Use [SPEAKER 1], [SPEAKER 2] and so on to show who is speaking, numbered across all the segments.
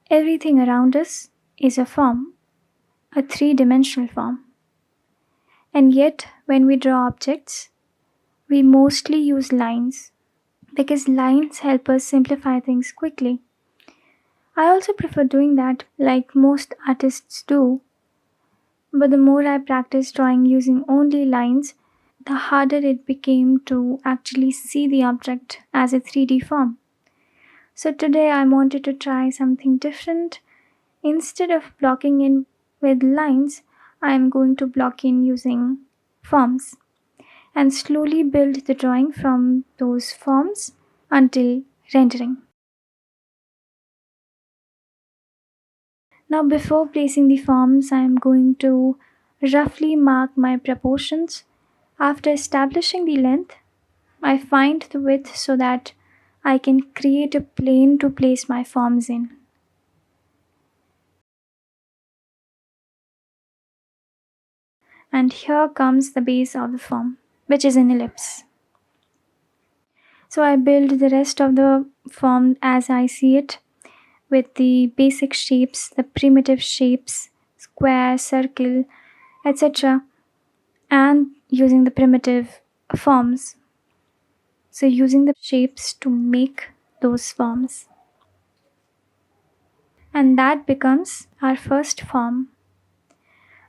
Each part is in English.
[SPEAKER 1] Everything around us is a form, a three-dimensional form. And yet, when we draw objects, we mostly use lines because lines help us simplify things quickly. I also prefer doing that like most artists do, but the more I practiced drawing using only lines, the harder it became to actually see the object as a 3D form. So today I wanted to try something different. Instead of blocking in with lines, I am going to block in using forms and slowly build the drawing from those forms until rendering. Now before placing the forms, I am going to roughly mark my proportions. After establishing the length, I find the width so that I can create a plane to place my forms in. And here comes the base of the form, which is an ellipse. So I build the rest of the form as I see it with the basic shapes, the primitive shapes, square, circle, etc., and using the primitive forms. So using the shapes to make those forms. And that becomes our first form.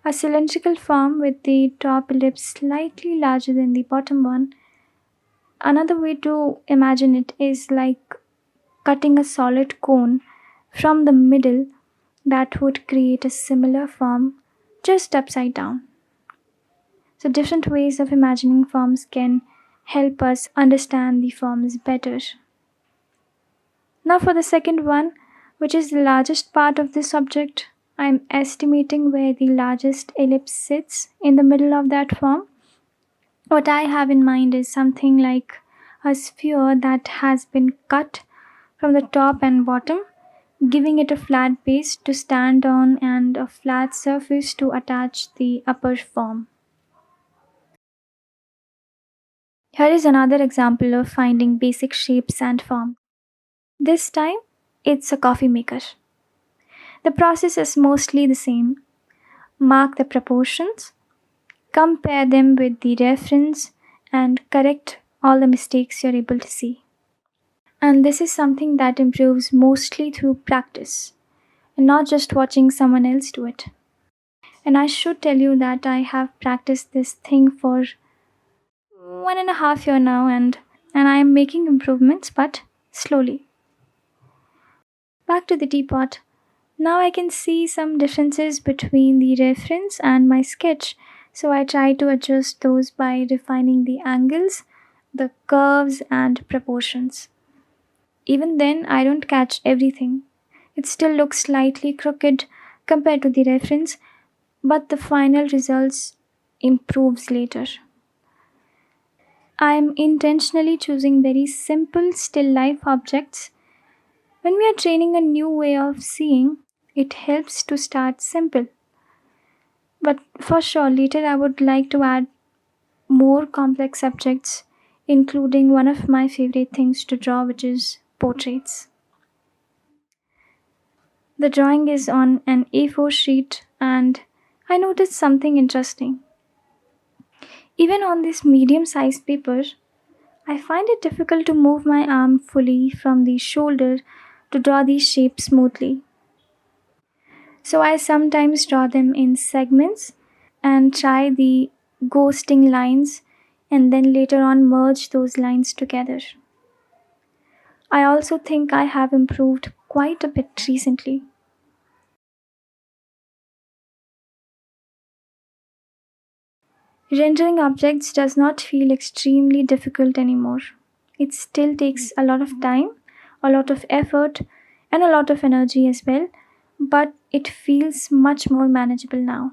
[SPEAKER 1] A cylindrical form with the top ellipse slightly larger than the bottom one. Another way to imagine it is like cutting a solid cone from the middle that would create a similar form just upside down. So different ways of imagining forms can help us understand the forms better. Now for the second one, which is the largest part of this object, I am estimating where the largest ellipse sits in the middle of that form. What I have in mind is something like a sphere that has been cut from the top and bottom, giving it a flat base to stand on and a flat surface to attach the upper form. Here is another example of finding basic shapes and forms. This time, it's a coffee maker. The process is mostly the same. Mark the proportions, compare them with the reference, and correct all the mistakes you're able to see. And this is something that improves mostly through practice and not just watching someone else do it. And I should tell you that I have practiced this thing for 1.5 years now, and I am making improvements, but slowly. Back to the teapot. Now I can see some differences between the reference and my sketch, so I try to adjust those by refining the angles, the curves, and proportions. Even then, I don't catch everything. It still looks slightly crooked compared to the reference, but the final results improves later. I am intentionally choosing very simple still life objects. When we are training a new way of seeing, it helps to start simple. But for sure, later I would like to add more complex subjects, including one of my favorite things to draw, which is portraits. The drawing is on an A4 sheet, and I noticed something interesting. Even on this medium sized paper, I find it difficult to move my arm fully from the shoulder to draw these shapes smoothly. So I sometimes draw them in segments and try the ghosting lines and then later on merge those lines together. I also think I have improved quite a bit recently. Rendering objects does not feel extremely difficult anymore. It still takes a lot of time, a lot of effort, and a lot of energy as well, but it feels much more manageable now.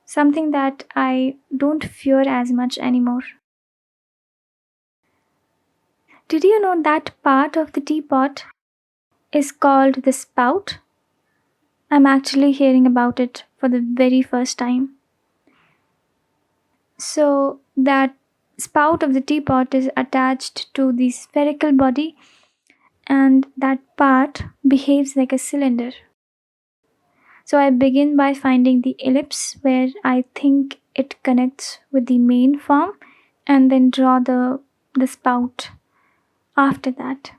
[SPEAKER 1] Something that I don't fear as much anymore. Did you know that part of the teapot is called the spout? I'm actually hearing about it for the very first time. So, that spout of the teapot is attached to the spherical body, and that part behaves like a cylinder. So I begin by finding the ellipse where I think it connects with the main form and then draw the spout after that.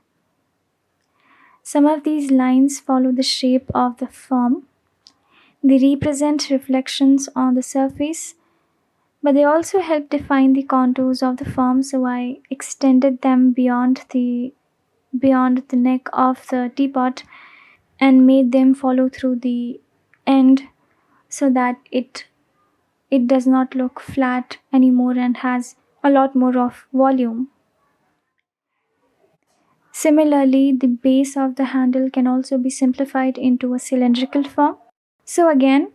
[SPEAKER 1] Some of these lines follow the shape of the form. They represent reflections on the surface, but they also help define the contours of the form, so I extended them beyond the neck of the teapot and made them follow through the end so that it does not look flat anymore and has a lot more of volume. Similarly, the base of the handle can also be simplified into a cylindrical form. So again,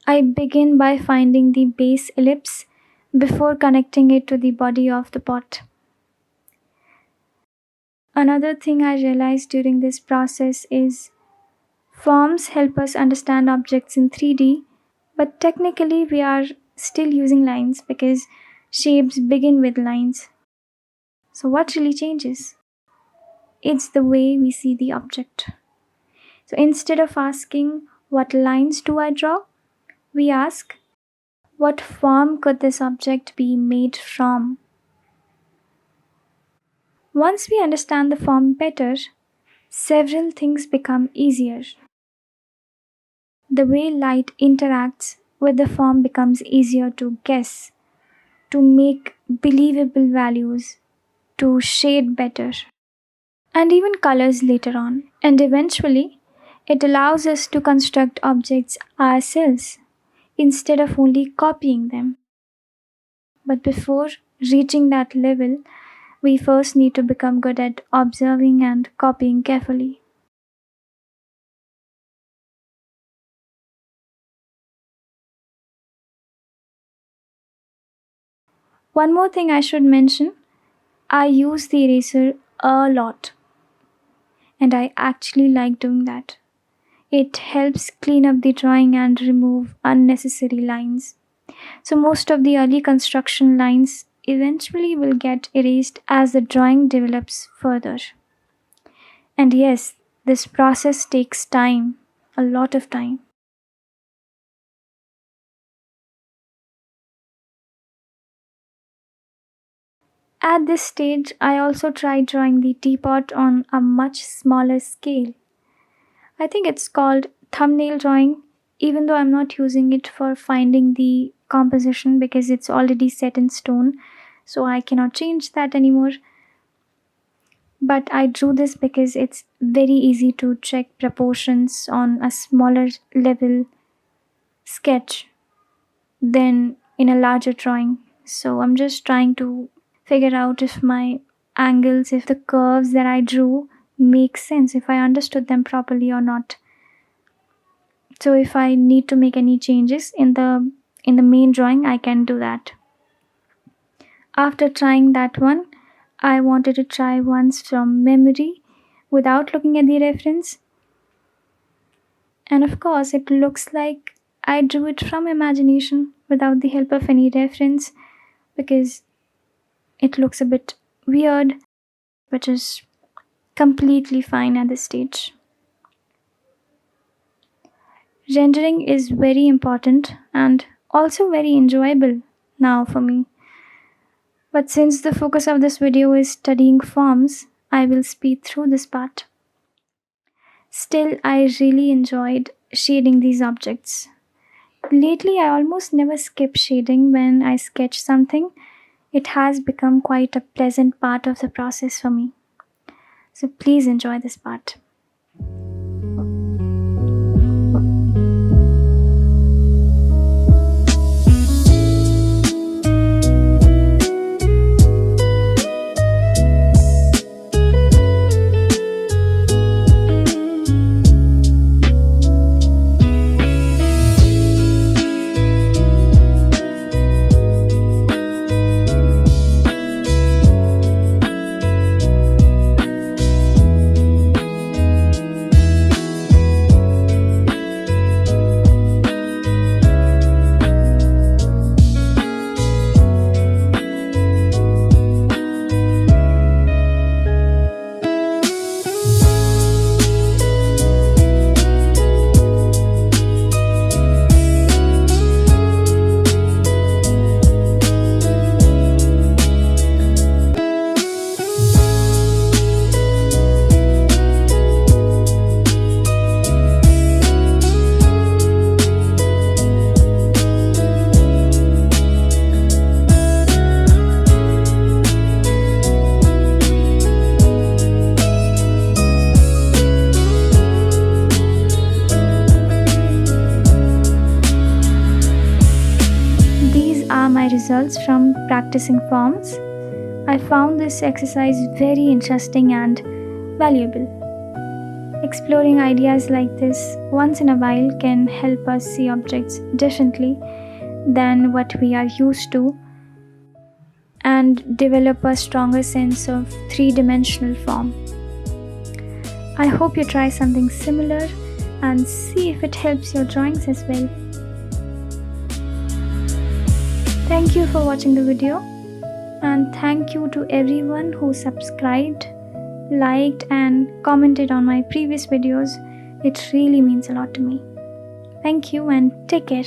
[SPEAKER 1] I begin by finding the base ellipse before connecting it to the body of the pot. Another thing I realized during this process is forms help us understand objects in 3D, but technically we are still using lines because shapes begin with lines. So, what really changes? It's the way we see the object. So, instead of asking, what lines do I draw? We ask, what form could this object be made from? Once we understand the form better, several things become easier. The way light interacts with the form becomes easier to guess, to make believable values, to shade better, and even colors later on. And eventually, it allows us to construct objects ourselves instead of only copying them. But before reaching that level, we first need to become good at observing and copying carefully. One more thing I should mention, I use the eraser a lot, and I actually like doing that. It helps clean up the drawing and remove unnecessary lines. So, most of the early construction lines eventually will get erased as the drawing develops further. And yes, this process takes time, a lot of time. At this stage, I also tried drawing the teapot on a much smaller scale. I think it's called thumbnail drawing, even though I'm not using it for finding the composition because it's already set in stone, so I cannot change that anymore. But I drew this because it's very easy to check proportions on a smaller level sketch than in a larger drawing. So I'm just trying to figure out if my angles, if the curves that I drew make sense, if I understood them properly or not. So if I need to make any changes in the main drawing, I can do that. After trying that one, I wanted to try ones from memory without looking at the reference. And of course, it looks like I drew it from imagination without the help of any reference because it looks a bit weird, which is completely fine at this stage. Rendering is very important and also very enjoyable now for me. But since the focus of this video is studying forms, I will speed through this part. Still, I really enjoyed shading these objects. Lately, I almost never skip shading when I sketch something. It has become quite a pleasant part of the process for me. So please enjoy this part. results from practicing forms. I found this exercise very interesting and valuable. Exploring ideas like this once in a while can help us see objects differently than what we are used to and develop a stronger sense of three-dimensional form. I hope you try something similar and see if it helps your drawings as well. Thank you for watching the video, and thank you to everyone who subscribed, liked and commented on my previous videos. It really means a lot to me. Thank you and take care.